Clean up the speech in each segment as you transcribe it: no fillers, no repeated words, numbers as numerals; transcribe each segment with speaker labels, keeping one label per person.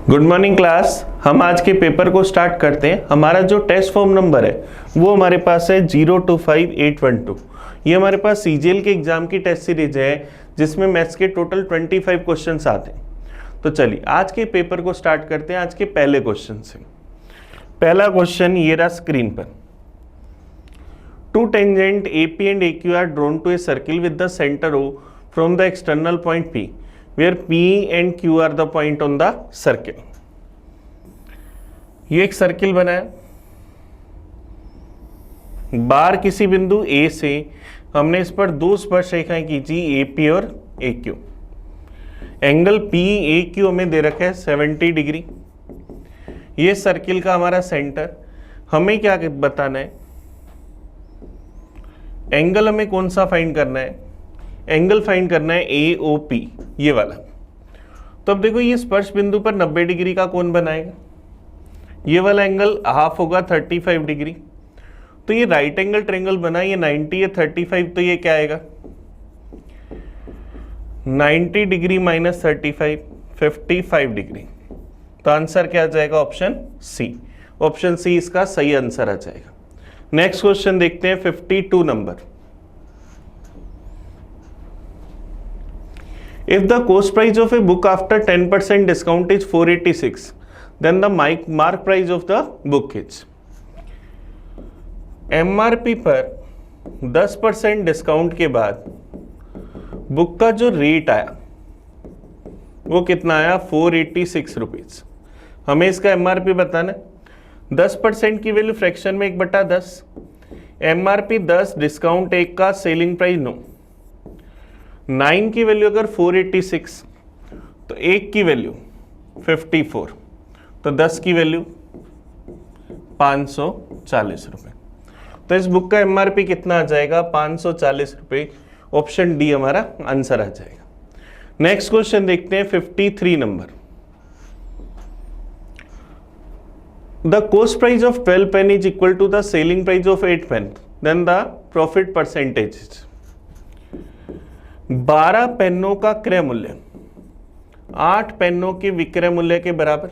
Speaker 1: Good morning class. हम आज के पेपर को स्टार्ट करते हैं। हमारा जो टेस्ट फॉर्म नंबर है वो हमारे पास है 025812। ये हमारे पास सीजीएल के एग्जाम की टेस्ट सीरीज है जिसमें मैथ्स के टोटल 25 क्वेश्चंस आते हैं। तो चलिए आज के पेपर को स्टार्ट करते हैं आज के पहले क्वेश्चन से। पहला क्वेश्चन ये रहा स्क्रीन पर। Two tangent AP and AQ are drawn to a circle with the centre O from the external point P where P and Q are the point on the circle। ये एक circle बना है, बार किसी बिंदु A से हमने इस पर दो स्पर्शरेखाएं खींची AP और AQ। एंगल PAQ हमें दे रखा है 70 डिग्री। ये सर्किल का हमारा सेंटर। हमें क्या बताना है, एंगल हमें कौन सा फाइंड करना है, एंगल फाइंड करना है AOP ये वाला। तो अब देखो ये स्पर्श बिंदु पर 90 डिग्री का कोण बनाएगा, ये वाला एंगल हाफ होगा 35 डिग्री। तो ये राइट एंगल ट्रायंगल बना, ये 90 है 35, तो ये क्या आएगा 90 डिग्री माइनस 35 55 डिग्री। तो आंसर क्या आ जाएगा ऑप्शन सी। ऑप्शन सी इसका सही आंसर आ जाएगा। नेक्स्ट क्वेश्चन देखते हैं 52 number. If the cost price of a book after 10% discount is 486, then the mark price of the book is। MRP पर 10% डिस्काउंट के बाद बुक का जो रेट आया वो कितना आया 486 रुपीज। हमें इसका MRP बताना है। 10% की वैल्यू फ्रैक्शन में 1/10, MRP 10, डिस्काउंट 1 का, सेलिंग प्राइस 9। 9 की वैल्यू अगर 486 तो 1 की वैल्यू 54, तो 10 की वैल्यू 540 रुपए। तो इस बुक का MRP कितना आ जाएगा 540 रुपए। ऑप्शन डी हमारा आंसर आ जाएगा। नेक्स्ट क्वेश्चन देखते हैं 53 नंबर। The cost price of 12 pen is equal to the selling price of 8 pen, then the profit percentage. 12 पेनों का क्रय मूल्य 8 पेनों के विक्रय मूल्य के बराबर।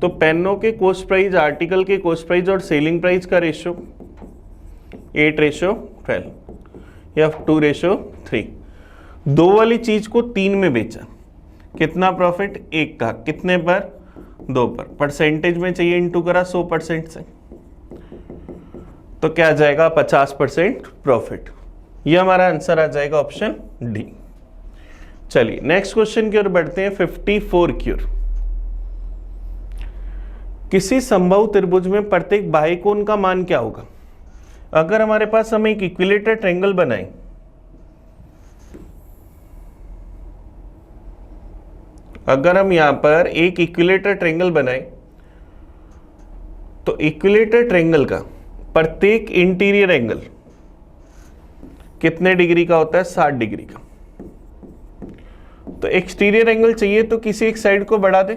Speaker 1: तो पेनों के कॉस्ट प्राइस, आर्टिकल के कॉस्ट प्राइस और सेलिंग प्राइस का रेशियो 8:12 या 2:3। दो वाली चीज को 3 में बेचा, कितना प्रॉफिट 1 का, कितने पर 2 पर। परसेंटेज में चाहिए, इंटू करा 100% से, तो क्या आ जाएगा 50% प्रॉफिट। ये हमारा आंसर आ जाएगा ऑप्शन डी। चलिए नेक्स्ट क्वेश्चन की ओर बढ़ते हैं 54 की ओर। किसी समबाहु त्रिभुज में प्रत्येक बाह्य कोण का मान क्या होगा। अगर हमारे पास हम एक इक्विलेटरल ट्रायंगल बनाएं, अगर हम यहां पर एक इक्विलेटरल ट्रायंगल बनाएं तो इक्विलेटरल ट्रायंगल का प्रत्येक इंटीरियर एंगल कितने डिग्री का होता है 60 डिग्री का। तो एक्सटीरियर एंगल चाहिए तो किसी एक साइड को बढ़ा दे,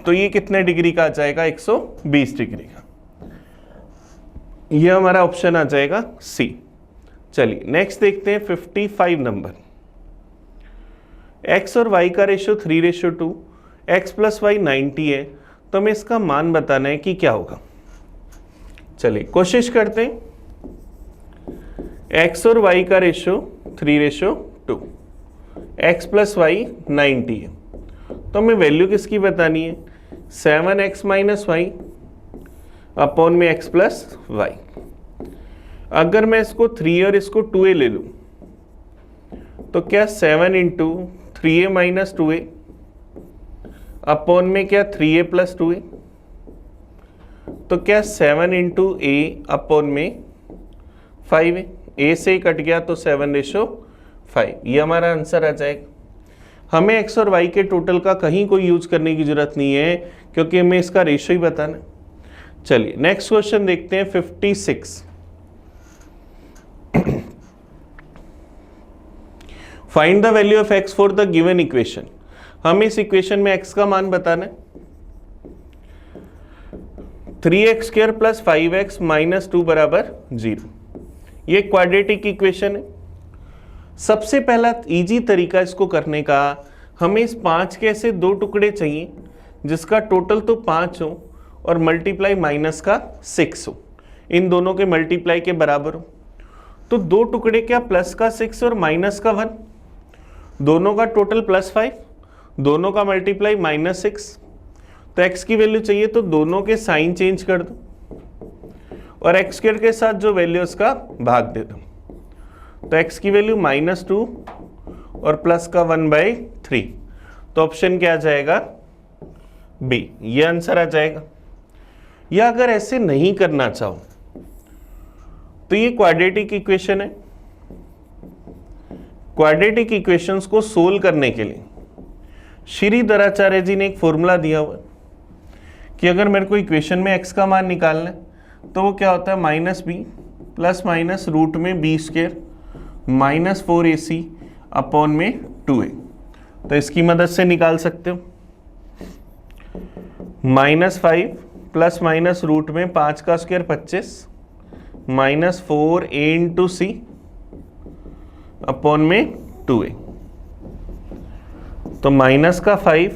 Speaker 1: तो ये कितने डिग्री का आ जाएगा 120 डिग्री का। ये हमारा ऑप्शन आ जाएगा सी। चलिए नेक्स्ट देखते हैं 55 नंबर। x और y का रेशियो 3:2, x + y 90 है, तो हमें इसका मान बताना है कि क्या होगा। चलिए कोशिश करते हैं। x और y का रेशियो 3:2, x + y 90 है, तो हमें वैल्यू किसकी बतानी है 7x - y अपॉन में x + y। अगर मैं इसको 3 और इसको 2a ले लूं तो क्या 7 × 3a - 2a अपॉन में क्या 3a + 2a, तो क्या 7 × a अपॉन में 5 है। a से ही कट गया तो 7:5। ये हमारा आंसर आ जाएगा। हमें x और y के टोटल का कहीं कोई यूज करने की जरूरत नहीं है क्योंकि हमें इसका रेशियो ही बताना। चलिए नेक्स्ट क्वेश्चन देखते हैं 56। Find the value of x for the given equation. हमें इस इक्वेशन में x का मान बताना है। 3x² + 5x - 2 = 0। ये क्वाड्रेटिक इक्वेशन है। सबसे पहला इजी तरीका इसको करने का, हमें इस 5 के ऐसे 2 टुकड़े चाहिए जिसका टोटल तो 5 हो और मल्टीप्लाई माइनस का 6 हो, इन दोनों के मल्टीप्लाई के बराबर हो। तो 2 टुकड़े क्या प्लस का 6 और माइनस का 1, दोनों का टोटल +5, दोनों का मल्टीप्लाई -6। तो x की वैल्यू चाहिए तो दोनों के साइन चेंज कर दो और x स्क्वायर के साथ जो वैल्यू उसका भाग दे दो। तो x की वैल्यू -2 और प्लस का 1/3। तो ऑप्शन क्या आ जाएगा? बी, ये आंसर आ जाएगा। या अगर ऐसे नहीं करना चाहो तो ये क्वाड्रेटिक इक्वेशन है। क्वाड्रेटिक इक्वेशंस को सोल्व करने के लिए श्रीधराचार्य जी ने एक फॉर्मूला दिया हुआ कि अगर मेरे को इक्वेशन में x का मान निकालना है तो वो क्या होता है, -b प्लस माइनस रूट में b स्क्वायर -4ac अपॉन में 2a। तो इसकी मदद से निकाल सकते हो। -5 प्लस माइनस रूट में 5 का स्क्वायर 25 -4a इंटू सी अपॉन में 2a। तो माइनस का 5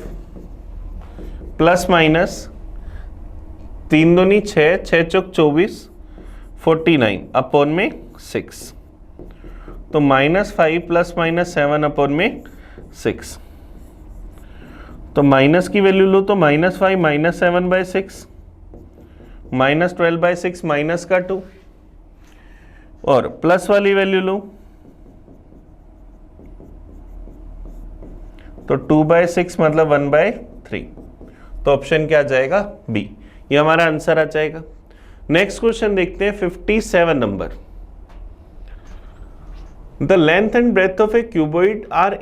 Speaker 1: प्लस माइनस 3 दूनी 6, 6 चौक 24 49 अपॉन में 6। तो -5 प्लस माइनस 7 अपॉन में 6। तो माइनस की वैल्यू लो तो -5 -7/6 -12/6 माइनस का 2 और प्लस वाली वैल्यू लो तो 2/6 मतलब 1/3। तो ऑप्शन क्या आ जाएगा? बी, ये हमारा आंसर आ जाएगा। नेक्स्ट क्वेश्चन देखते हैं 57 number. The length and breadth of a cuboid are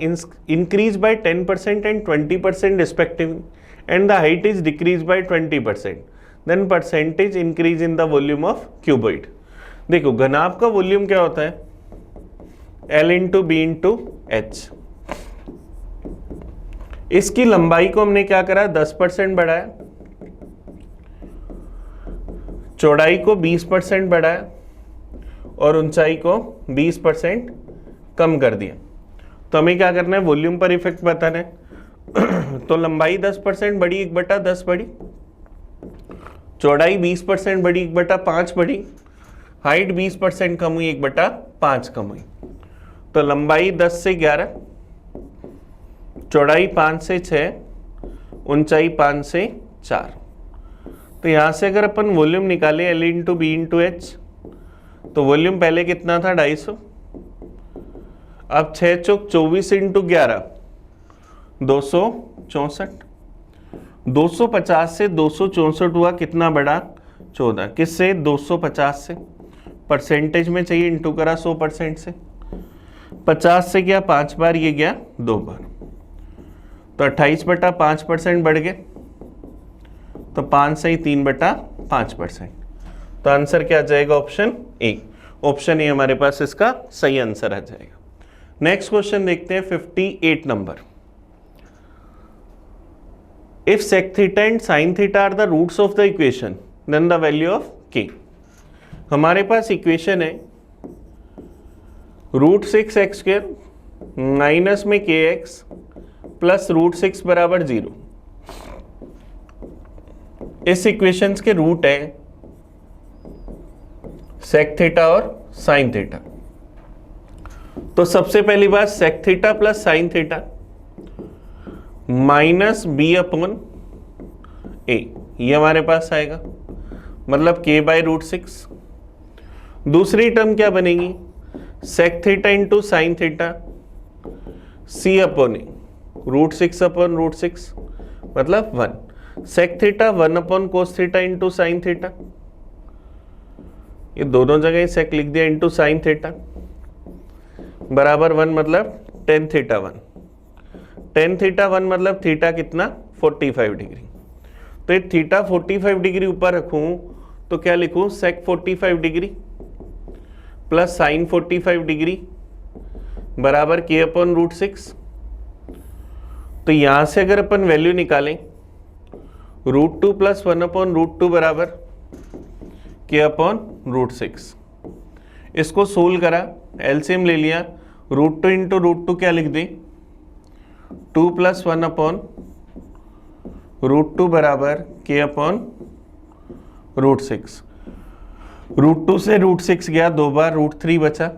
Speaker 1: increased by 10% and 20% respectively, and the height is decreased by 20%. Then percentage increase in the volume of cuboid. देखो घनाभ का volume क्या होता है? L into B into H. इसकी लंबाई को हमने क्या करा? 10% बढ़ाया, चौड़ाई को 20% बढ़ाया और ऊंचाई को 20% कम कर दिया। तो हमें क्या करना है? वॉल्यूम पर इफेक्ट बताना है। तो लंबाई 10% बढ़ी, 1/10 बढ़ी, चौड़ाई 20% बढ़ी, 1/5 बढ़ी, हाइट 20% कम हुई, 1/5 कम हुई। तो लंबाई 10 से 11, चौड़ाई 5 से 6, ऊंचाई 5 से 4। तो यहां से अगर अपन वॉल्यूम निकाले L into B into H, तो वॉल्यूम पहले कितना था? 250। अब 6 चौक 24 इंटू 11 264। 250 से 264 हुआ, कितना बढ़ा? 14। किससे? 250 से। परसेंटेज में चाहिए, इंटू करा 100% से। 50 से गया 5 बार, ये गया 2 बार, तो 28/5% बढ़ गए। तो 5 से ही 3/5%। तो आंसर क्या आ जाएगा? Option A. ऑप्शन ए हमारे पास इसका सही आंसर आ जाएगा। नेक्स्ट क्वेश्चन देखते हैं 58 नंबर। If sec theta and sin theta are the roots of the equation, then the value of k। हमारे पास इक्वेशन है √6x² माइनस में kx प्लस √6 बराबर 0। इस इक्वेशंस के रूट है sec थीटा और sin थीटा। तो सबसे पहली बात sec theta plus sin theta minus b upon a, ये हमारे पास आएगा, मतलब k/√6। दूसरी टर्म क्या बनेगी? sec theta into sine theta c upon a, √6 upon √6 मतलब 1। sec theta 1 upon cos theta into sine theta, ये दोनों जगह ही sec लिख दिया, इंटू साइन थीटा बराबर 1 मतलब tan थीटा 1। tan थीटा 1 मतलब थीटा कितना? 45 डिग्री। तो ये थीटा 45 डिग्री ऊपर रखूं तो क्या लिखूं? sec 45 degree plus sign 45 degree बराबर k अपॉन √6। तो यहां से अगर अपन वैल्यू निकालें √2 प्लस 1 अपॉन √2 बराबर k अपॉन √6। इसको सोल्व करा, एलसीएम ले लिया, √2 इंटू √2 क्या लिख दे? 2 प्लस 1 अपॉन √2 बराबर k अपॉन √6। √2 से √6 गया, 2 बार √3 बचा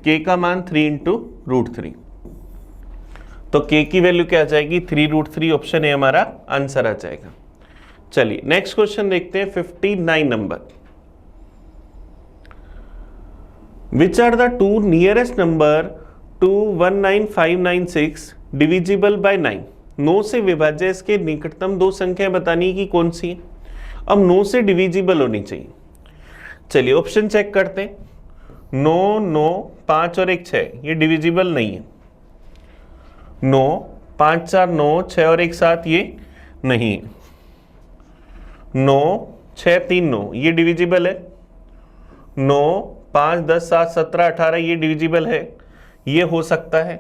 Speaker 1: k का मान 3 इंटू √3, तो k की वैल्यू क्या आ जाएगी 3√3। ऑप्शन ए हमारा आंसर आ जाएगा। चलिए नेक्स्ट क्वेश्चन देखते हैं 59 नंबर। Which are the two nearest number to 19596 divisible by 9। 9 से विभाज्य इसके निकटतम दो संख्याएं बतानी कि कौन सी है। अब 9 से डिविजिबल होनी चाहिए। चलिए ऑप्शन चेक करते हैं। 9, 9, 5 और 1 6, ये डिविजिबल नहीं है। 9, 5, 4, 9, 6 और 1 7, ये नहीं है। 9, 6, 3, 9, ये डिविजिबल है। 9, 5, 10, 7, 17, 18, ये डिविजिबल है, ये हो सकता है।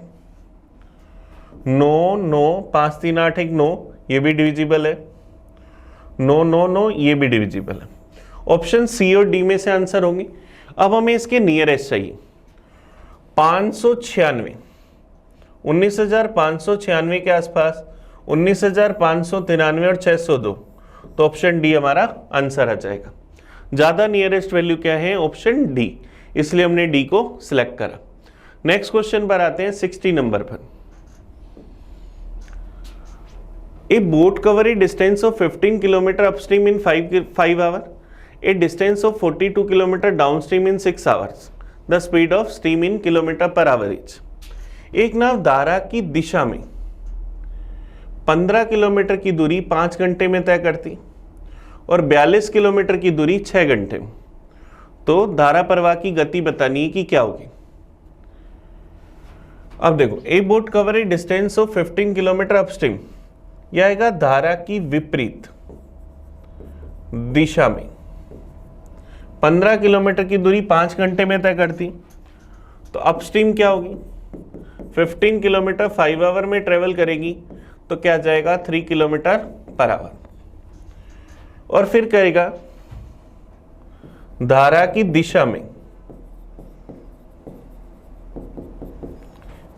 Speaker 1: 9, 9, 5, 3, 8, 1, 9, ये भी डिविजिबल है। 9, 9, 9, ये भी डिविजिबल है। ऑप्शन सी और डी में से आंसर होंगे। अब हमें इसके नियरेस्ट चाहिए। 596, 19,596 के आसपास, 19,593 और 602, तो ऑप्शन डी हमारा आंसर आ जाएगा। ज्यादा नियरेस्ट वैल्यू क्या है, ऑप्शन डी, इसलिए हमने डी को सिलेक्ट करा। नेक्स्ट क्वेश्चन पर आते हैं 60 नंबर पर। A boat cover a distance of 15 kilometre upstream in 5 hour, a distance of 42 kilometre downstream in 6 hours, the speed of steam in kilometre per hour is. एक नाव धारा की दिशा में 15 किलोमीटर की दूरी 5 घंटे में तय करती और 42 किलोमीटर की दूरी 6 घंटे में, तो धारा प्रवाह की गति बतानी है कि क्या होगी। अब देखो, ए boat cover a distance of 15 kilometre upstream, यह आएगा धारा की विपरीत दिशा में। 15 किलोमीटर की दूरी 5 घंटे में तय करती, तो अपस्ट्रीम क्या होगी, 15 किलोमीटर 5 आवर में ट्रेवल करेगी, तो क्या जाएगा 3 किलोमीटर पर आवर। और फिर करेगा धारा की दिशा में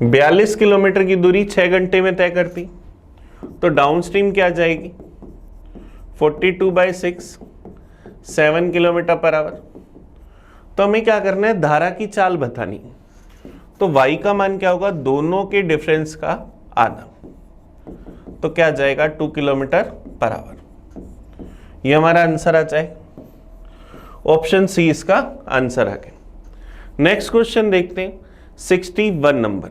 Speaker 1: 42 किलोमीटर की दूरी 6 घंटे में तय करती, तो डाउनस्ट्रीम क्या जाएगी 42/6, 7 किलोमीटर पर आवर। तो हमें क्या करना है, धारा की चाल बतानी है, तो y का मान क्या होगा, दोनों के डिफरेंस का आधा, तो क्या जाएगा 2 किलोमीटर पर आवर। ये हमारा आंसर आ जाए, ऑप्शन सी इसका आंसर आ गया। नेक्स्ट क्वेश्चन देखते हैं 61 नंबर।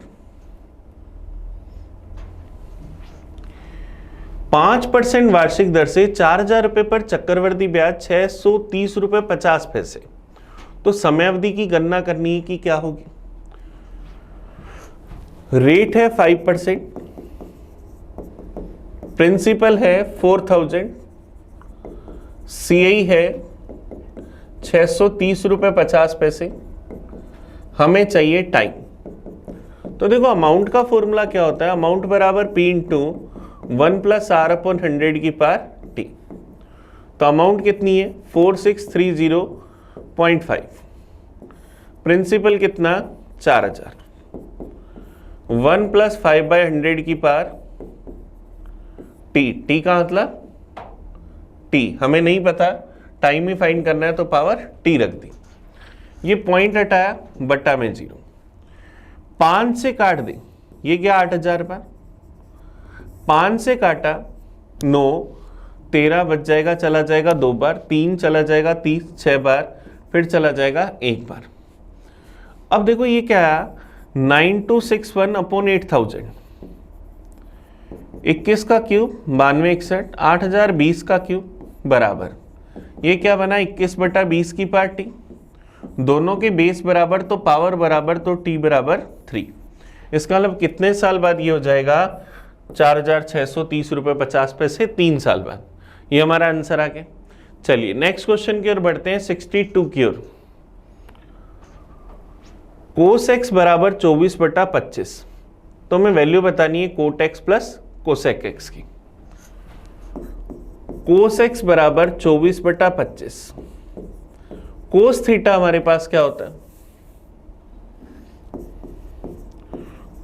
Speaker 1: 5% वार्षिक दर से 4,000 रुपए पर चक्रवृद्धि ब्याज 630 रुपए 50 पैसे, तो समय अवधि की गणना करनी है कि क्या होगी। रेट है 5%, प्रिंसिपल है 4,000, सीआई है 630 रुपए 50 पैसे, हमें चाहिए टाइम। तो देखो अमाउंट का फॉर्मूला क्या होता है, अमाउंट बराबर P इंटू 1 + R/100 की पावर T। तो अमाउंट कितनी है 4630.5, प्रिंसिपल कितना 4,000, 1 + 5/100 की पावर T। T का मतलब T हमें नहीं पता, टाइम ही फाइंड करना है, तो पावर T रख दी। ये पॉइंट हटाया, बट्टा में 0, 5 से काट दे, ये क्या 8,000 पर, 5 से काटा 9, 13 बच जाएगा, चला जाएगा 2 बार, 3 चला जाएगा 30, 6 बार, फिर चला जाएगा 1 बार। अब देखो ये क्या है 9261/8000, 21 का क्यूब 92 61, 8020 का क्यूब बराबर, ये क्या बना 21/20 की पावर T, दोनों के बेस बराबर तो पावर बराबर, तो T बराबर 3। इसका मतलब कितने साल बाद ये हो जाएगा 4,630 रुपए 50 पैसे, 3 साल बाद। ये हमारा आंसर आ गया। चलिए नेक्स्ट क्वेश्चन की ओर बढ़ते हैं 62 की ओर। कोस एक्स बराबर 24/25, तो हमें वैल्यू बतानी है cot x plus cosec x की। कोस एक्स बराबर 24/25, कोस थीटा हमारे पास क्या होता है,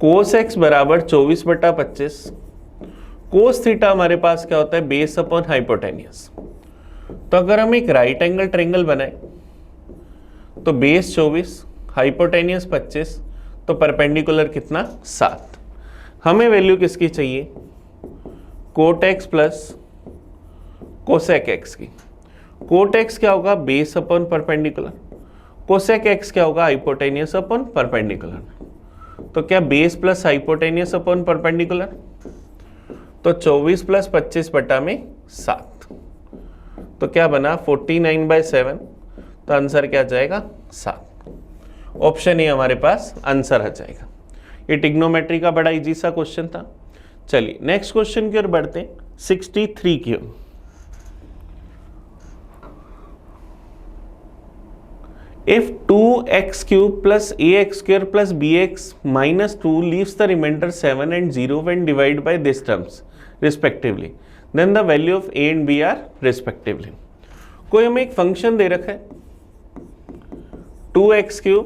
Speaker 1: कोस एक्स बराबर 24/25। कोस थीटा हमारे पास क्या होता है, बेस अपॉन हाइपोटेनियस। तो अगर हम एक राइट एंगल ट्रायंगल बनाए तो बेस 24, हाइपोटेनियस 25, तो परपेंडिकुलर कितना, 7। हमें वैल्यू किसकी चाहिए, cot x plus cosec x की। कोट एक्स क्या होगा, base upon perpendicular. Cosec X क्या होगा, हाइपोटेनियस अपॉन परपेंडिकुलर। तो क्या base plus hypotenuse upon perpendicular, तो 24 प्लस 25 बटा में 7। तो क्या बना 49/7। तो आंसर क्या आ जाएगा, 7। ऑप्शन ए हमारे पास आंसर आ जाएगा। ये ट्रिग्नोमेट्री का बड़ा इजी सा क्वेश्चन था। चलिए नेक्स्ट क्वेश्चन की ओर बढ़ते हैं, 63 की ओर। If 2x cube plus ax square plus bx minus 2 leaves the remainder 7 and 0 when divided by these terms respectively, then the value of a and b are respectively. कोई हमें एक function दे रखा है 2x cube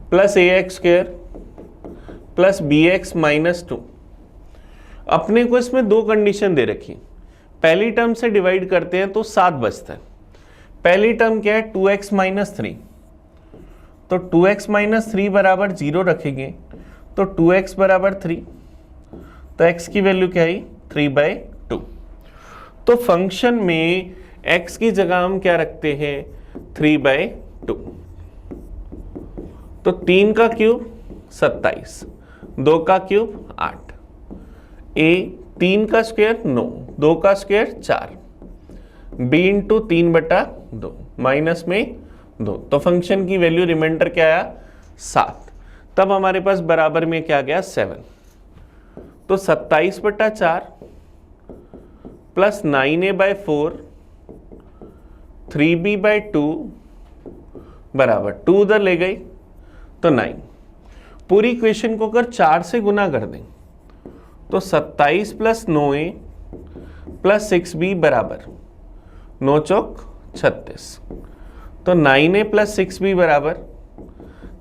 Speaker 1: plus ax square plus bx minus 2। अपने को इसमें दो condition दे रखी। पहली टर्म से डिवाइड करते हैं तो 7 बचता है। पहली टर्म क्या है, 2x माइनस 3। तो 2x माइनस 3 बराबर 0 रखेंगे तो 2x बराबर 3। तो x की वैल्यू क्या है, 3/2। तो फंक्शन में x की जगह हम क्या रखते हैं, 3/2। तो 3 का क्यूब 27, 2 का क्यूब 8, a 3 का स्क्वायर 9, 2 का स्क्वायर 4, b इंटू 3/2 माइनस में 2। तो फंक्शन की वैल्यू रिमाइंडर क्या आया, 7। तब हमारे पास बराबर में क्या गया, 7। तो 27/4 प्लस 9a/4 3b/2 बराबर 2 उधर ले गई तो 9। पूरी इक्वेशन को अगर 4 से गुना कर दें तो 27 प्लस 9a प्लस 6b बराबर 9 चौक 36। तो 9a प्लस 6b बराबर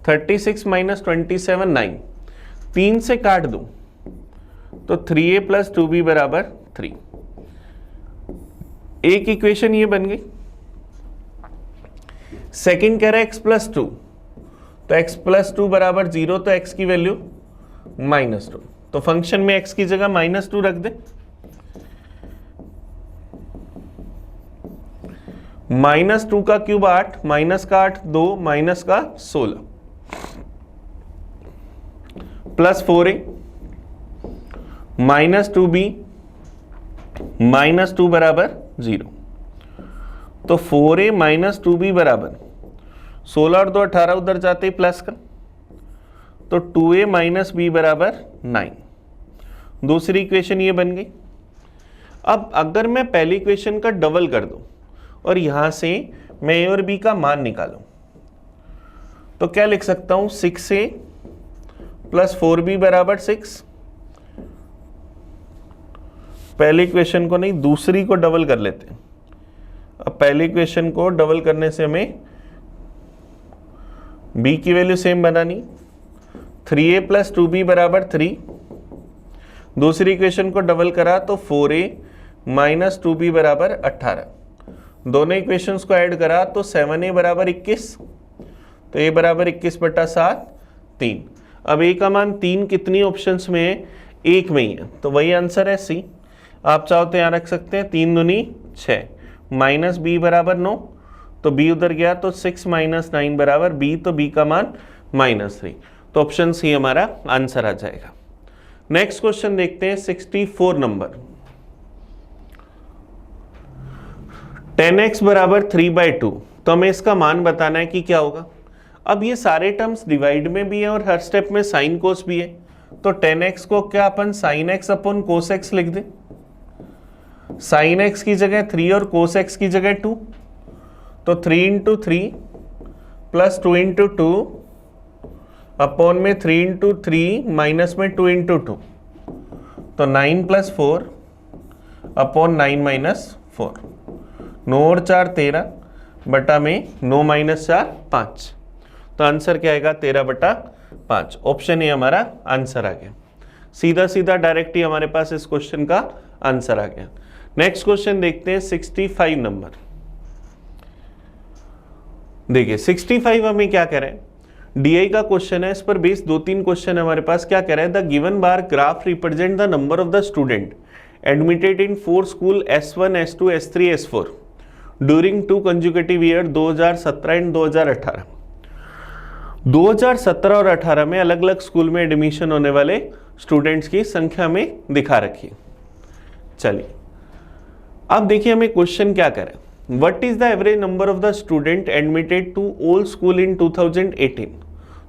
Speaker 1: 36 माइनस 27 9। 3 से काट दूं तो 3a प्लस 2b बराबर 3। एक इक्वेशन ये बन गई। सेकंड कह रहा है x प्लस 2, तो x प्लस 2 बराबर 0, तो x की वैल्यू -2। तो फंक्शन में x की जगह -2 रख दे। -2 का क्यूब 8, माइनस का 8 2, माइनस का 16 प्लस 4a -2b -2 बराबर 0। तो 4a -2b बराबर 16 और 2 18 उधर जाते ही प्लस का, तो 2a माइनस b बराबर 9। दूसरी इक्वेशन ये बन गई। अब अगर मैं पहली इक्वेशन का डबल कर दूं और यहां से मैं a और b का मान निकालूं तो क्या लिख सकता हूं, 6a प्लस 4b बराबर 6। पहली इक्वेशन को नहीं, दूसरी को डबल कर लेते हैं। अब पहली इक्वेशन को डबल करने से हमें b की वैल्यू सेम बनानी, 3a प्लस 2b बराबर 3। दूसरी इक्वेशन को डबल करा तो 4a माइनस 2b बराबर 18। दोनों इक्वेशंस को ऐड करा तो 7a बराबर 21, तो a बराबर 21/7 3। अब a का मान 3 कितनी ऑप्शंस में है, एक में ही है, तो वही आंसर है सी। आप चाहो तो यहाँ रख सकते हैं 3 दूनी 6 माइनस b बराबर 9, तो b उधर गया तो 6 माइनस 9 बराबर b, तो b का मान -3। तो ऑप्शन सी हमारा आंसर आ जाएगा। नेक्स्ट क्वेश्चन देखते हैं 64 नंबर। 10x बराबर 3/2, तो हमें इसका मान बताना है कि क्या होगा। अब ये सारे टर्म्स डिवाइड में भी है और हर स्टेप में साइन कोस भी है, तो 10x को क्या अपन sine x upon cos x लिख दें। साइन x की जगह 3 और कोस x की जगह 2, तो 3 इंटू 3 प्लस 2 इंटू 2 अपॉन में 3 इंटू 3 माइनस में 2 इंटू 2, तो 9 प्लस 4 अपॉन 9 माइनस 4। 9 और 4 13 बटा में 9 माइनस 4 5। तो आंसर क्या आएगा, 13/5। 5। ऑप्शन ए हमारा आंसर आ गया। सीधा सीधा डायरेक्ट ही हमारे पास इस क्वेश्चन का आंसर आ गया। नेक्स्ट क्वेश्चन देखते हैं 65 नंबर। देखिए 65 हमें क्या कह रहे हैं, डीआई का क्वेश्चन है, इस पर बेस्ड 2-3 क्वेश्चन हमारे पास। क्या कह रहा है, the given bar graph represent the number of the student admitted in 4 school S1, S2, S3, S4 during 2 consecutive year 2017 and 2018। 2017 और 18 में अलग अलग स्कूल में एडमिशन होने वाले स्टूडेंट्स की संख्या में दिखा रखी। चलिए अब देखिए हमें क्वेश्चन क्या करें, what is the average number of the student admitted to all school in 2018।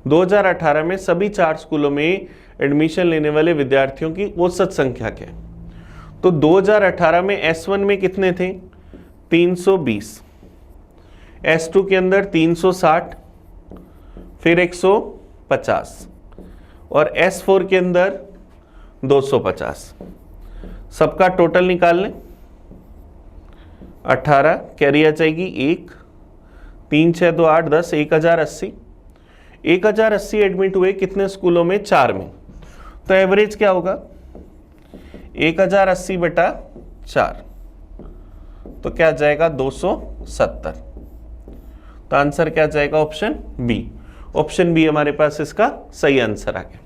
Speaker 1: 2018 में सभी 4 स्कूलों में एडमिशन लेने वाले विद्यार्थियों की औसत संख्या क्या है। तो 2018 में S1 में कितने थे, 320, S2 के अंदर 360, फिर 150 और S4 के अंदर 250। सबका टोटल निकाल लें, 18 कैरी आ जाएगी 1, 3 6 2 8 10, 1080। 1080 एडमिट हुए कितने स्कूलों में, 4 में। तो एवरेज क्या होगा, 1080 बटा 4, तो क्या जाएगा 270। तो आंसर क्या जाएगा, ऑप्शन बी। ऑप्शन बी हमारे पास इसका सही आंसर आ गया।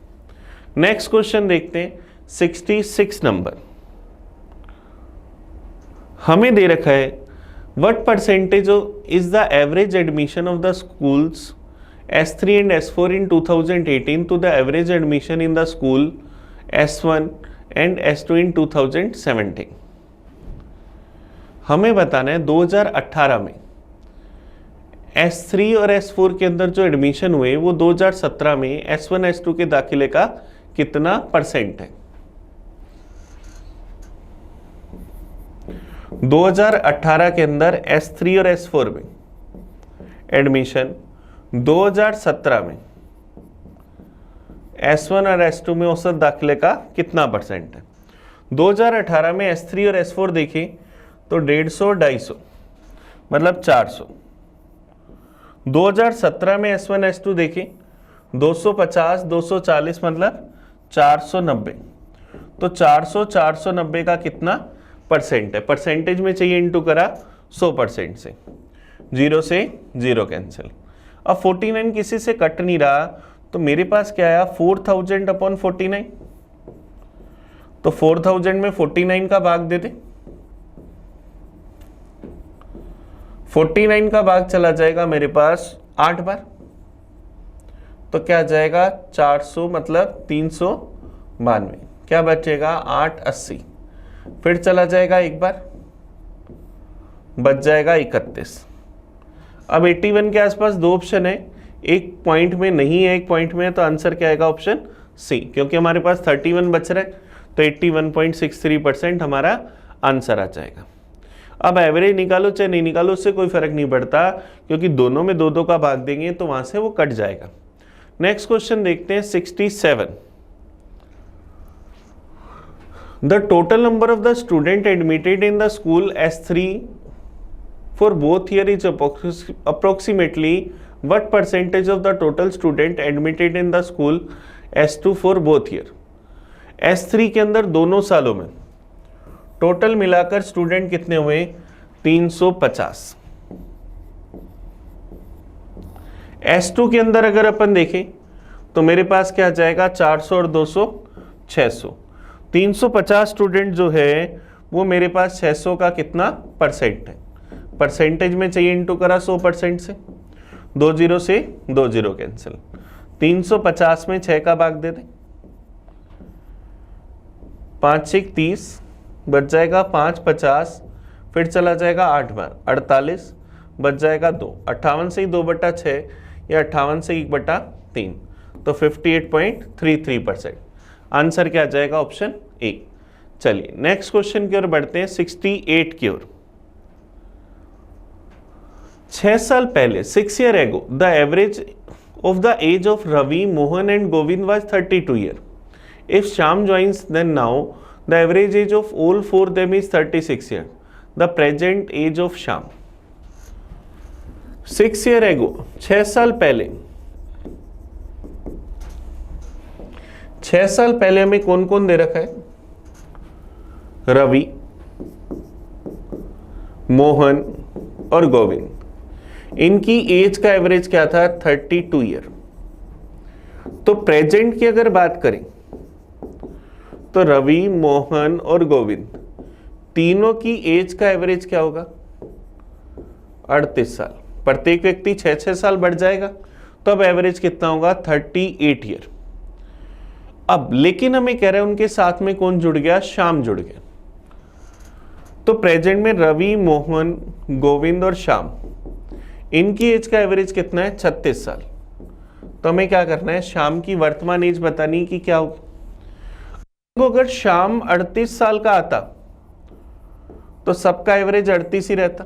Speaker 1: नेक्स्ट क्वेश्चन देखते हैं 66 नंबर। हमें दे रखा है what percentage is the average admission of the schools S3 and S4 in 2018 to the average admission in the school S1 and S2 in 2017। हमें बताना है 2018 में S3 और S4 के अंदर जो एडमिशन हुए वो 2017 में S1 S2 के दाखिले का कितना परसेंट है। 2018 के अंदर S3 और S4 में एडमिशन 2017 में S1 और S2 में औसत दाखिले का कितना परसेंट है। 2018 में S3 और S4 देखें तो 150 250 मतलब 400। 2017 में S1 S2 देखें 250 240 मतलब 490। तो 400 490 का कितना परसेंट है, परसेंटेज में चाहिए इंटू करा 100% से, 0 से 0 कैंसिल। अब 49 किसी से कट नहीं रहा तो मेरे पास क्या आया 4000 अपॉन 49। तो 4000 में 49 का भाग दे दे, 49 का भाग चला जाएगा मेरे पास 8 बार। तो क्या जाएगा 400 मतलब 392, क्या बचेगा 880। फिर चला जाएगा एक बार, बच जाएगा 31। अब 81 के आसपास 2 ऑप्शन है, एक पॉइंट में नहीं है एक पॉइंट में है, तो आंसर क्या आएगा, ऑप्शन सी। क्योंकि हमारे पास 31 बच रहा है तो 81.63% हमारा आंसर आ जाएगा। अब एवरेज निकालो चाहे नहीं निकालो उससे कोई फर्क नहीं पड़ता, क्योंकि दोनों में 2-2 का भाग देंगे तो वहां से वो कट जाएगा। नेक्स्ट क्वेश्चन देखते हैं 67। The total number of the student admitted in the school S3 for both year is approximately what percentage of the total student admitted in the school S2 for both year। S3 के अंदर दोनों सालों में total मिलाकर student कितने हुए, 350। S2 के अंदर अगर अपन देखें तो मेरे पास क्या जाएगा 400 और 200 600। 350 स्टूडेंट जो है वो मेरे पास 600 का कितना परसेंट है, परसेंटेज में चाहिए इंटू करा 100% से, 2 0 से 2 0 कैंसिल। 350 में 6 का भाग दे दे, 5 6 30 बच जाएगा 5 50, फिर चला जाएगा 8 बार 48 बच जाएगा 2, 58 से ही 2/6 या 58 से 1/3 तो 58.33%। आंसर क्या जाएगा, ऑप्शन ए। चलिए नेक्स्ट क्वेश्चन की ओर बढ़ते हैं 68 की ओर। 6 साल पहले 6 years ago the average of the age of Ravi, Mohan and Govind was 32 years. If Shyam joins then now the average age of all 4 them is 36 years. The present age of Shyam। 6 years ago 6 साल पहले 6 साल पहले हमें कौन कौन दे रखा है? रवि, मोहन और गोविंद। इनकी एज का एवरेज क्या था? 32 ईयर। तो प्रेजेंट की अगर बात करें तो रवि, मोहन और गोविंद तीनों की एज का एवरेज क्या होगा? 38 साल। प्रत्येक व्यक्ति 6-6 साल बढ़ जाएगा, तो अब एवरेज कितना होगा? 38 ईयर। अब लेकिन हमें कह रहे हैं उनके साथ में कौन जुड़ गया? श्याम जुड़ गया। तो प्रेजेंट में रवि, मोहन, गोविंद और श्याम, इनकी एज का एवरेज कितना है? 36 साल। तो हमें क्या करना है? श्याम की वर्तमान एज बतानी कि क्या होगी। अगर श्याम 38 साल का आता तो सबका एवरेज 38 ही रहता,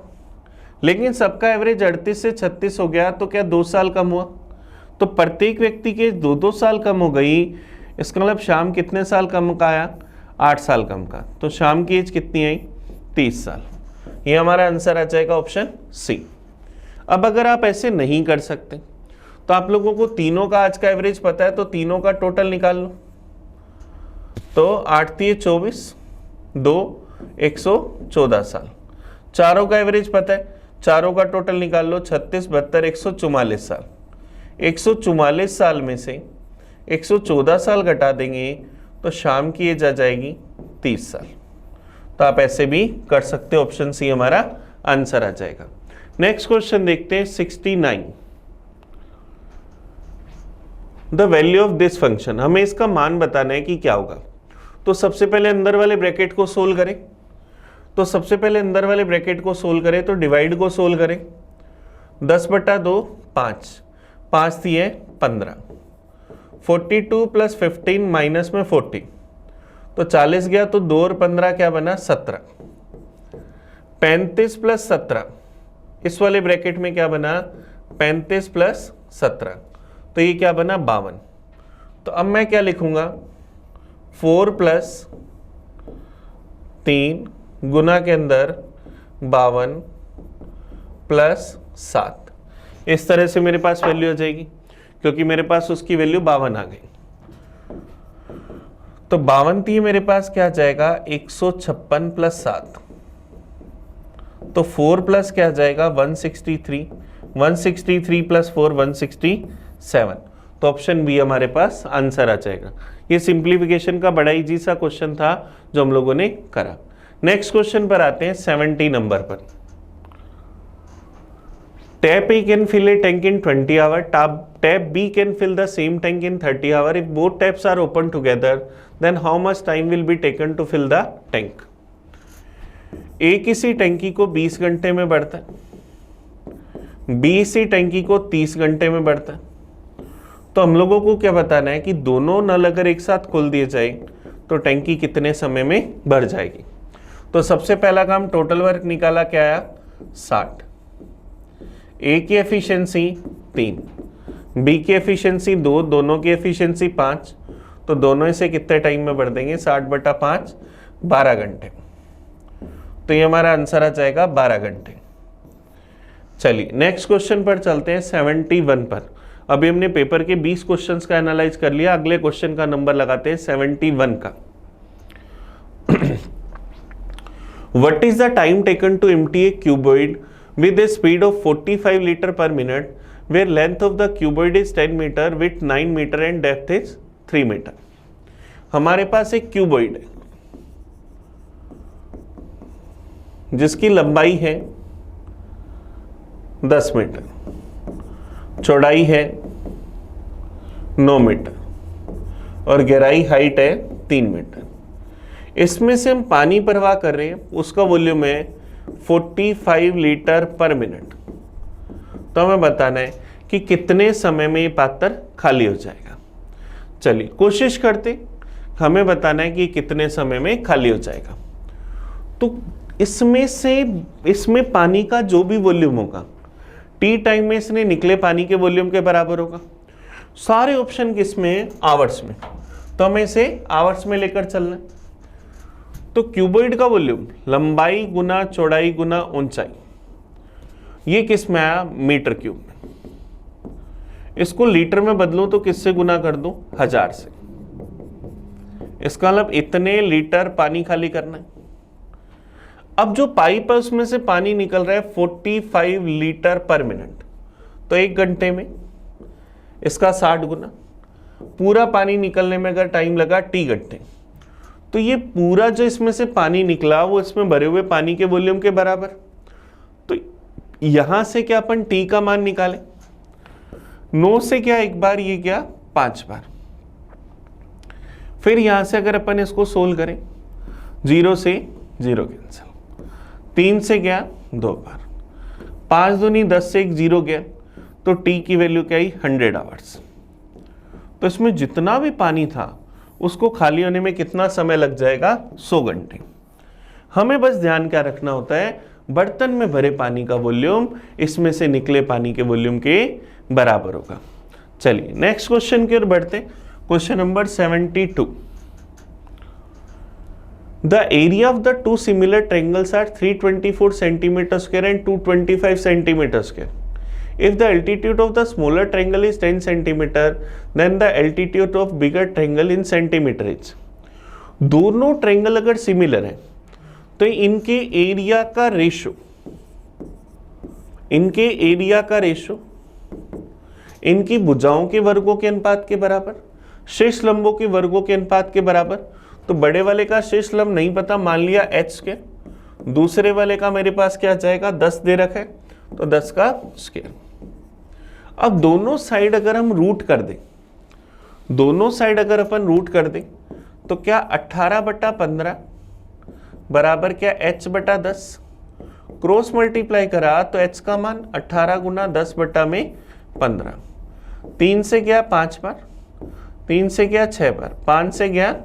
Speaker 1: लेकिन सबका एवरेज 38 से 36 हो गया, तो क्या 2 साल कम हुआ? तो प्रत्येक व्यक्ति के 2-2 साल कम हो गई। इसका मतलब श्याम कितने साल कम का आया? 8 साल कम का। तो श्याम की एज कितनी आई? 30 साल। ये हमारा आंसर आ जाएगा ऑप्शन सी। अब अगर आप ऐसे नहीं कर सकते तो आप लोगों को तीनों का आज का एवरेज पता है, तो तीनों का टोटल निकाल लो। तो 8 × 24, 2 114 साल। चारों का एवरेज पता है, चारों का टोटल निकाल लो। 36, 72, 144 साल। 144 साल में से 114 साल घटा देंगे तो शाम की एज आ जाएगी 30 साल। तो आप ऐसे भी कर सकते हो। ऑप्शन सी हमारा आंसर आ जाएगा। नेक्स्ट क्वेश्चन देखते हैं 69। The value of this function, हमें इसका मान बताना है कि क्या होगा। तो सबसे पहले अंदर वाले ब्रैकेट को सोल्व करें। तो सबसे पहले अंदर वाले ब्रैकेट को सोल्व करें, तो डिवाइड को सोल्व करें। 10/2 5, 5 दिए 15, 42 + 15 माइनस में 40, तो 40 गया, तो 2 और 15 क्या बना? 17। 35 + 17, इस वाले ब्रैकेट में क्या बना? 35 + 17, तो ये क्या बना? 52। तो अब मैं क्या लिखूंगा? 4 + 3 गुना के अंदर 52 + 7। इस तरह से मेरे पास वैल्यू आ जाएगी, क्योंकि मेरे पास उसकी वैल्यू 52 आ गई। तो 52 थी मेरे पास, क्या आ जाएगा? 156 + 7, तो 4 प्लस क्या आ जाएगा? 163, 163 + 4 167। तो ऑप्शन बी हमारे पास आंसर आ जाएगा। ये सिंप्लीफिकेशन का बड़ा इजी सा क्वेश्चन था जो हम लोगों ने करा। नेक्स्ट क्वेश्चन पर आते हैं 70 नंबर पर। Tap A can fill a tank in 20 hours. Tap B can fill the same tank in 30 hours. If both taps are open together, then how much time will be taken to fill the tank? A किसी टैंकी को 20 घंटे में भरता है, B इसी टैंकी को 30 घंटे में भरता है। तो हम लोगों को क्या बताना है कि दोनों नल अगर एक साथ खोल दिए जाए तो टैंकी कितने समय में भर जाएगी। तो सबसे पहला काम, टोटल वर्क निकाला, क्या आया? 60। ए की एफिशिएंसी 3, बी की एफिशिएंसी 2, दोनों की एफिशिएंसी 5, तो दोनों इसे कितने टाइम में भर देंगे? 60/5, 12 घंटे। तो ये हमारा आंसर आ जाएगा 12 घंटे। चलिए नेक्स्ट क्वेश्चन पर चलते हैं 71 पर। अभी हमने पेपर के 20 क्वेश्चंस का एनालाइज कर लिया, अगले क्वेश्चन का नंबर लगाते हैं 71 का। What is the time taken to empty a cuboid with a speed of 45 liter per minute, where length of the cuboid is 10 meter, width 9 meter and depth is 3 meter? हमारे पास एक cuboid है जिसकी लंबाई है 10 metre, चौड़ाई है 9 metre और गहराई हाइट है 3 मीटर। इसमें से हम पानी प्रवाह कर रहे हैं, उसका वॉल्यूम है 45 लीटर पर मिनट। तो हमें बताना है कि कितने समय में ये पात्र खाली हो जाएगा। चलिए कोशिश करते, हमें बताना है कि कितने समय में खाली हो जाएगा। तो इसमें पानी का जो भी वॉल्यूम होगा टी टाइम में इसने निकले पानी के वॉल्यूम के बराबर होगा। सारे ऑप्शन किसमें? आवर्स में। तो हमें इसे आवर्स में लेकर चलना है। तो क्यूबॉइड का वॉल्यूम लंबाई गुना चौड़ाई गुना ऊंचाई, ये किस में आया? मीटर क्यूब में। इसको लीटर में बदलूं तो किससे गुना कर दूं? 1000 से। इसका मतलब इतने लीटर पानी खाली करना है। अब जो पाइप है उसमें से पानी निकल रहा है 45 लीटर पर मिनट, तो 1 घंटे में इसका 60 गुना, पूरा पानी निकलने में अगर टाइम लगा t घंटे, तो ये पूरा जो इसमें से पानी निकला वो इसमें भरे हुए पानी के वॉल्यूम के बराबर। तो यहां से क्या अपन t का मान निकालें, 9 से क्या एक बार, ये क्या 5 बार। फिर यहां से अगर अपन इसको सोल्व करें, 0 से 0 कैंसिल, 3 से क्या 2 बार, 5 दूनी 10 से 1 0 गया, तो t की वैल्यू क्या आई 100 आवर्स। तो इसमें जितना भी पानी था उसको खाली होने में कितना समय लग जाएगा, 100 घंटे। हमें बस ध्यान क्या रखना होता है, बर्तन में भरे पानी का वॉल्यूम इसमें से निकले पानी के वॉल्यूम के बराबर होगा। चलिए नेक्स्ट क्वेश्चन की ओर बढ़ते। Question number 72। The area of the two similar triangles are 324 centimeter square and 225 centimeter square. If the altitude of the smaller triangle is 10 centimeter, then the altitude of bigger triangle in centimeter is. दोनों triangle अगर similar है तो इनके area का ratio, इनकी भुजाओं के वर्गों के अनुपात के बराबर, शेष लंबों के वर्गों के अनुपात के बराबर। तो बड़े वाले का शेष लंब नहीं पता, मान लिया h के, दूसरे वाले का मेरे पास क्या जाएगा 10 दे रखा है, तो 10 का स्क्वायर। अब दोनों साइड अगर हम रूट कर दें, रूट कर दें तो क्या 18/15 बराबर क्या h बटा 10, क्रॉस मल्टीप्लाई करा तो h का मान 18 गुना 10 बटा में 15, 3 से गया 5 बार, 3 से गया 6 बार, 5 से गया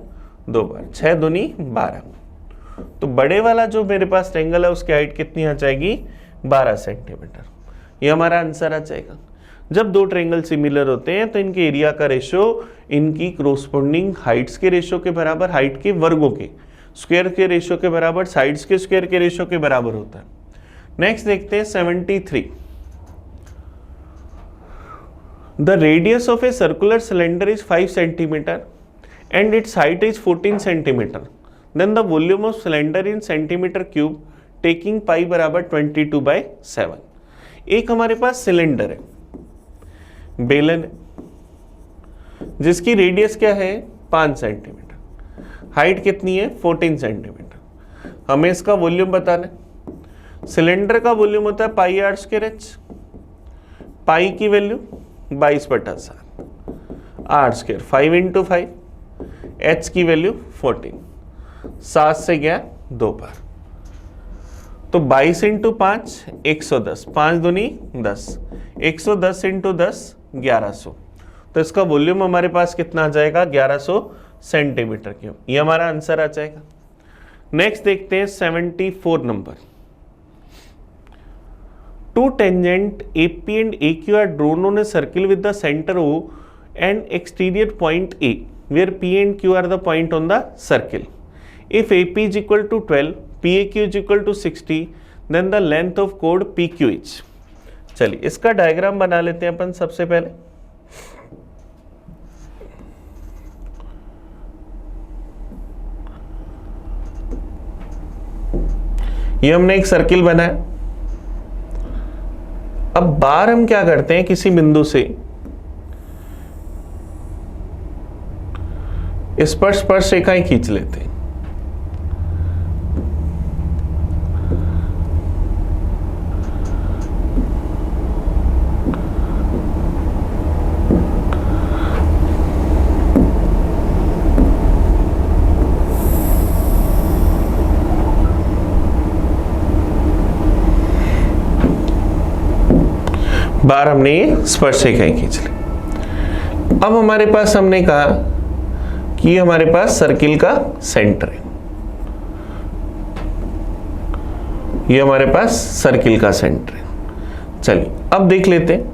Speaker 1: 2 बार, 6 दूनी 12। तो बड़े वाला जो मेरे पास ट्रायंगल है उसकी हाइट कितनी आ जाएगी, 12 सेंटीमीटर। ये हमारा आंसर आ जाएगा। जब दो ट्रायंगल सिमिलर होते हैं तो इनके एरिया का रेशो इनकी क्रोस्पोंडिंग हाइट्स के रेशो के बराबर, हाइट के वर्गों के स्क्वायर के रेशो के बराबर, साइड्स के स्क्वायर के रेशो के बराबर होता है। नेक्स्ट देखते हैं 73। The radius of a circular cylinder is 5 centimetre and its height is 14 centimeter, then the volume of cylinder in centimeter cube taking pi बराबर 22/7। एक हमारे पास सिलेंडर है, बेलन है, जिसकी रेडियस क्या है 5 सेंटीमीटर, हाइट कितनी है 14 सेंटीमीटर। हमें इसका वॉल्यूम बताना है। सिलेंडर का वॉल्यूम होता है पाई आर स्क्वायर एच, पाई की वैल्यू 22/7, आर स्क्वायर 5 × 5, h की वैल्यू 14, 7 से गया 2 बार, तो 22 × 5 110, 5 दूनी 10, 110 × 10 1100। तो इसका वॉल्यूम हमारे पास कितना आ जाएगा 1100 सेंटीमीटर क्यूब। ये हमारा आंसर आ जाएगा। नेक्स्ट देखते हैं 74 नंबर। Two tangent AP and AQ are drawn on a circle with the center O and exterior point A, where P and Q are the point on the circle. If AP is equal to 12, PAQ is equal to 60, then the length of chord PQ is। चलिए इसका diagram बना लेते हैं अपन सबसे पहले। ये हमने एक सर्किल बनाया। अब बार हम क्या करते हैं, किसी बिंदु से स्पर्श रेखाएं खींच लेते हैं। बार हमने स्पर्श रेखाएं खींच ली। अब हमारे पास हमने कहा कि हमारे पास सर्किल का सेंटर है, ये हमारे पास सर्किल का सेंटर है। चलिए अब देख लेते हैं।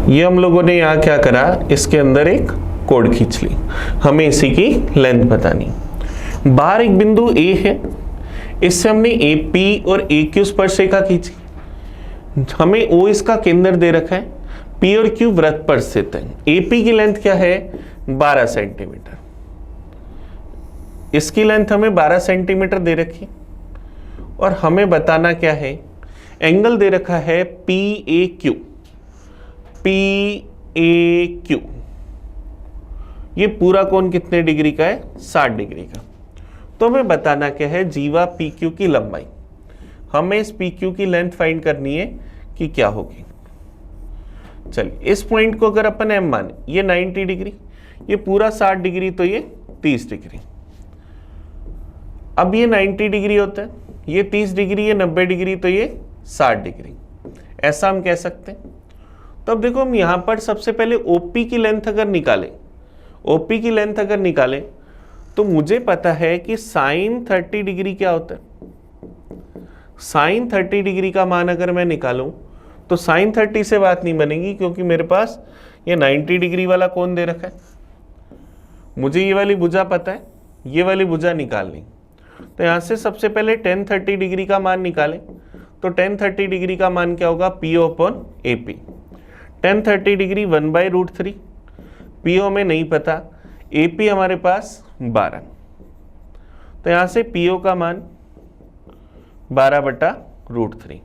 Speaker 1: ये हम लोगों ने यहां क्या करा, इसके अंदर एक कोड खींच ली, हमें इसी की लेंथ बतानी। बाहर एक बिंदु ए है, इससे हमने ए पी और ए क्यू स्पर्शिका खींची, हमें ओ इसका केंद्र दे रखा है, पी और क्यू वृत्त पर स्थित है। ए पी की लेंथ क्या है 12 सेंटीमीटर, इसकी लेंथ हमें 12 सेंटीमीटर दे रखी और हमें बताना क्या है, एंगल दे रखा है P A Q, P A Q, ये पूरा कोण कितने डिग्री का है 60 डिग्री का। तो हमें बताना क्या है, जीवा पी क्यू की लंबाई, हमें इस पी क्यू की लेंथ फाइंड करनी है कि क्या होगी। चलिए इस पॉइंट को अगर अपन एम माने, ये 90 डिग्री, ये पूरा 60 डिग्री, तो ये 30 डिग्री। अब ये 90 डिग्री होता है, ये 30 डिग्री, ये 90 डिग्री, तो ये 60 डिग्री, ऐसा हम कह सकते हैं। तो अब देखो हम यहां पर सबसे पहले ओपी की लेंथ अगर निकालें, ओपी की लेंथ अगर निकालें तो मुझे पता है कि साइन 30 डिग्री क्या होता है। साइन 30 डिग्री का मान अगर मैं निकालूं तो साइन 30 से बात नहीं बनेगी, क्योंकि मेरे पास ये 90 डिग्री वाला कोण दे रखा है, मुझे ये वाली भुजा पता है, ये वाली भुजा निकालनी। तो यहां से सबसे पहले tan 30 डिग्री का मान निकालें, तो tan 30 डिग्री का मान क्या होगा, PO upon AP। tan 30 degree 1/√3, PO में नहीं पता, AP हमारे पास 12, तो यहां से PO का मान 12/√3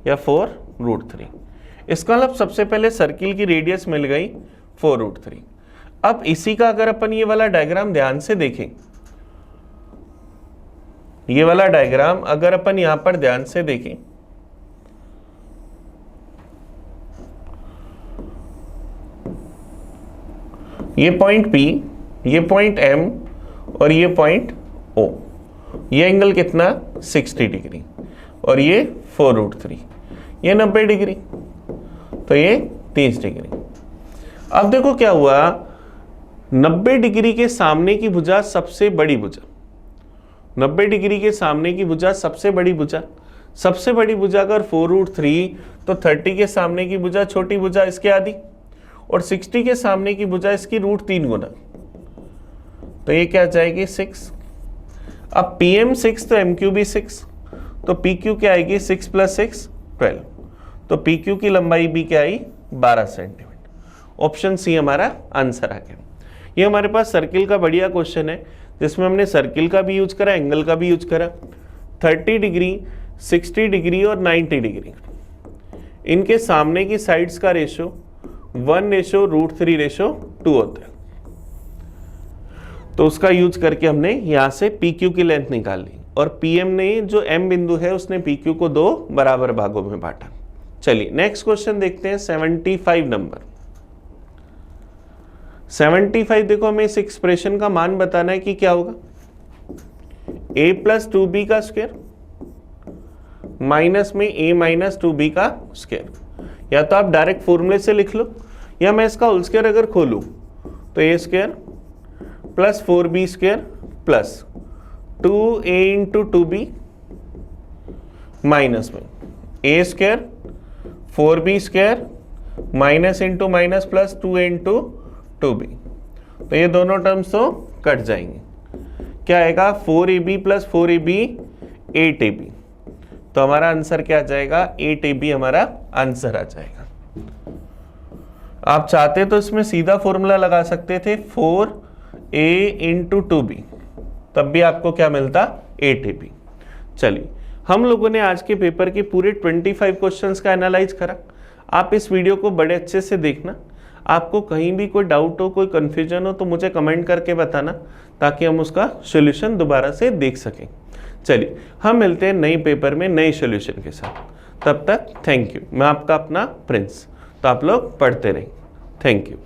Speaker 1: या 4√3। इसका मतलब सबसे पहले सर्किल की रेडियस मिल गई 4√3। अब इसी का अगर अपन ये वाला डायग्राम ध्यान से देखें, ये वाला डायग्राम अगर अपन यहां पर ध्यान से देखें, ये पॉइंट P, ये पॉइंट M और ये पॉइंट O, ये एंगल कितना 60 डिग्री और ये 4√3, ये 90 डिग्री, तो ये 30 डिग्री। अब देखो क्या हुआ, 90 डिग्री के सामने की भुजा सबसे बड़ी भुजा, 90 डिग्री के सामने की भुजा सबसे बड़ी भुजा, सबसे बड़ी भुजा अगर 4√3, तो 30 के सामने की भुजा छोटी भुजा इसके आधी, और 60 के सामने की भुजा इसकी √3 गुना, तो ये क्या जाएगी 6। अब PM 6 तो MQ भी 6, तो PQ क्या आएगी 6 + 6 12, तो PQ की लंबाई भी क्या आई 12 सेंटीमीटर। ऑप्शन सी हमारा आंसर आ गया। ये हमारे पास सर्किल का बढ़िया क्वेश्चन है, जिसमें हमने सर्किल का भी यूज करा, एंगल का भी यूज करा। 30 डिग्री, 60 डिग्री और 90 डिग्री, इनके सामने की साइड्स का रेशो 1:√3:2 होता है। तो उसका यूज करके हमने यहां से PQ की लेंथ निकाल ली, और PM ने जो M बिंदु है उसने PQ को 2 बराबर भागों में बांटा। चलिए नेक्स्ट क्वेश्चन देखते हैं, 75 नंबर। 75 देखो, हमें इस एक्सप्रेशन का मान बताना है कि क्या होगा, a + 2b का स्क्वायर माइनस में a - 2b का स्क्वायर, या तो आप डायरेक्ट फॉर्मूले से लिख लो, या मैं इसका होल स्क्वायर अगर खोलूं तो a square plus 4b square plus 2a × 2b minus में a square 4b square minus into minus plus 2a × 2b, तो ये दोनों टर्म्स तो कट जाएंगे। क्या आएगा 4ab + 4ab 8ab, तो हमारा आंसर क्या आ जाएगा 8ab, हमारा आंसर आ जाएगा। आप चाहते तो इसमें सीधा फॉर्मूला लगा सकते थे 4a × 2b, तब भी आपको क्या मिलता 8ab। चलिए हम लोगों ने आज के पेपर के पूरे 25 क्वेश्चंस का एनालाइज करा। आप इस वीडियो को बड़े अच्छे से देखना, आपको कहीं भी कोई डाउट हो, कोई कन्फ्यूजन हो तो मुझे कमेंट करके बताना, ताकि हम उसका सॉल्यूशन दोबारा से देख सकें। चलिए हम मिलते हैं नए पेपर में नए सॉल्यूशन के साथ, तब तक थैंक यू। मैं आपका अपना प्रिंस, तो आप लोग पढ़ते रहें। Thank you.